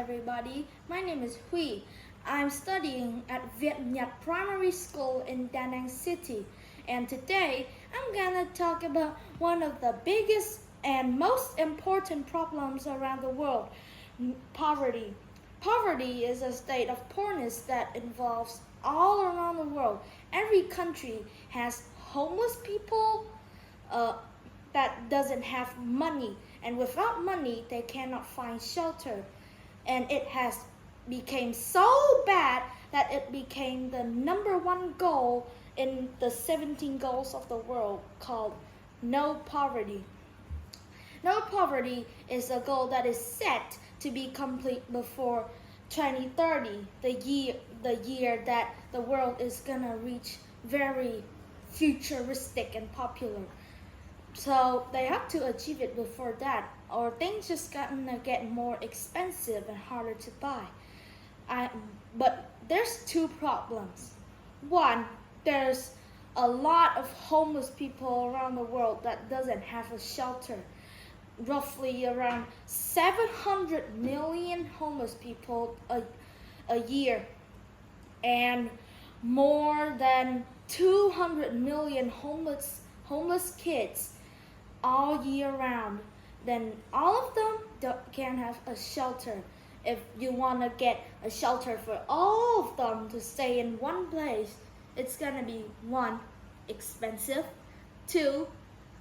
everybody. My name is Huy. I'm studying at Việt Nhật Primary School in Da Nang City. And today, I'm gonna talk about one of the biggest and most important problems around the world, poverty. Poverty is a state of poorness that involves all around the world. Every country has homeless people that doesn't have money, and without money they cannot find shelter, and it has become so bad that it became the #1 goal in the 17 goals of the world called no poverty. No poverty is a goal that is set to be complete before 2030, the year that the world is gonna reach very futuristic and popular. So they have to achieve it before that, or things just gonna get more expensive and harder to buy. But there's two problems. One, there's a lot of homeless people around the world that doesn't have a shelter. Roughly around 700 million homeless people a year, and more than 200 million homeless kids all year round. Then all of them can have a shelter. If you want to get a shelter for all of them to stay in one place, it's gonna be 1, expensive, 2,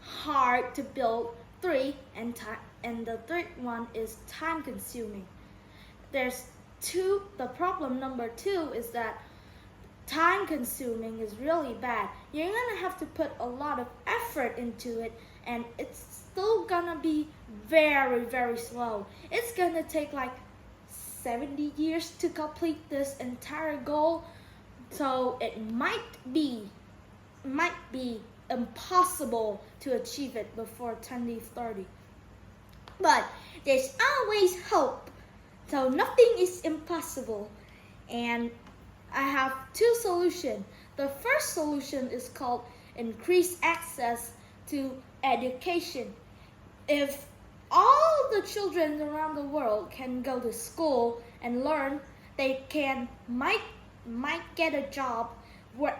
hard to build, 3, and the third one is time consuming. The problem number 2 is that time consuming is really bad. You're gonna have to put a lot of effort into it, and it's still gonna be very, very slow. It's gonna take like 70 years to complete this entire goal, so it might be impossible to achieve it before 2030. But there's always hope, so nothing is impossible. And I have 2 solutions. The first solution is called increased access to education. If all the children around the world can go to school and learn, they might get a job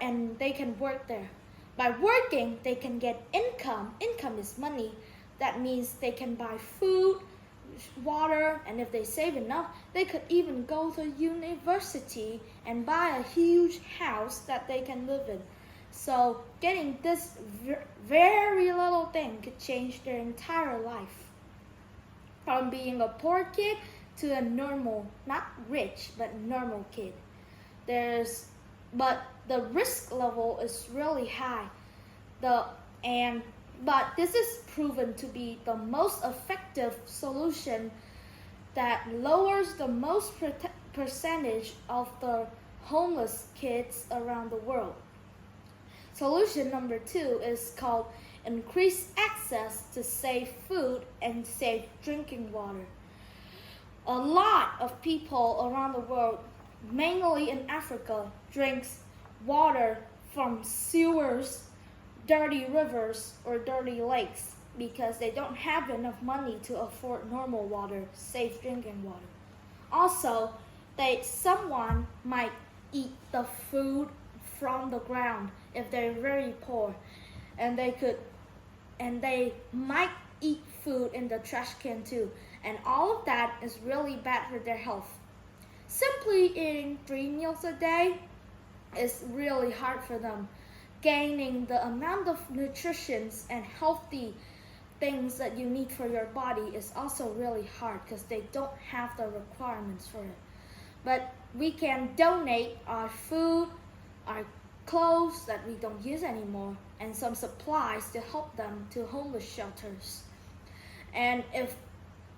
and they can work there. By working, they can get income. Income is money. That means they can buy food, water, and if they save enough, they could even go to university and buy a huge house that they can live in. So getting this very little thing could change their entire life. From being a poor kid to a normal, not rich, but normal kid. But the risk level is really high. But this is proven to be the most effective solution that lowers the most percentage of the homeless kids around the world. Solution number 2 is called increased access to safe food and safe drinking water. A lot of people around the world, mainly in Africa, drinks water from sewers, dirty rivers, or dirty lakes because they don't have enough money to afford normal water, safe drinking water. Also, someone might eat the food from the ground if they're very poor, and they might eat food in the trash can too, and all of that is really bad for their health. Simply eating 3 meals a day is really hard for them. Gaining the amount of nutrition and healthy things that you need for your body is also really hard because they don't have the requirements for it. But we can donate our food, our clothes that we don't use anymore, and some supplies to help them to homeless shelters. And if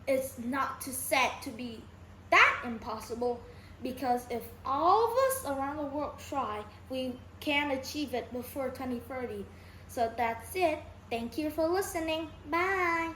it's not too sad to be that impossible, because if all of us around the world try, we can achieve it before 2030. So that's it. Thank you for listening. Bye.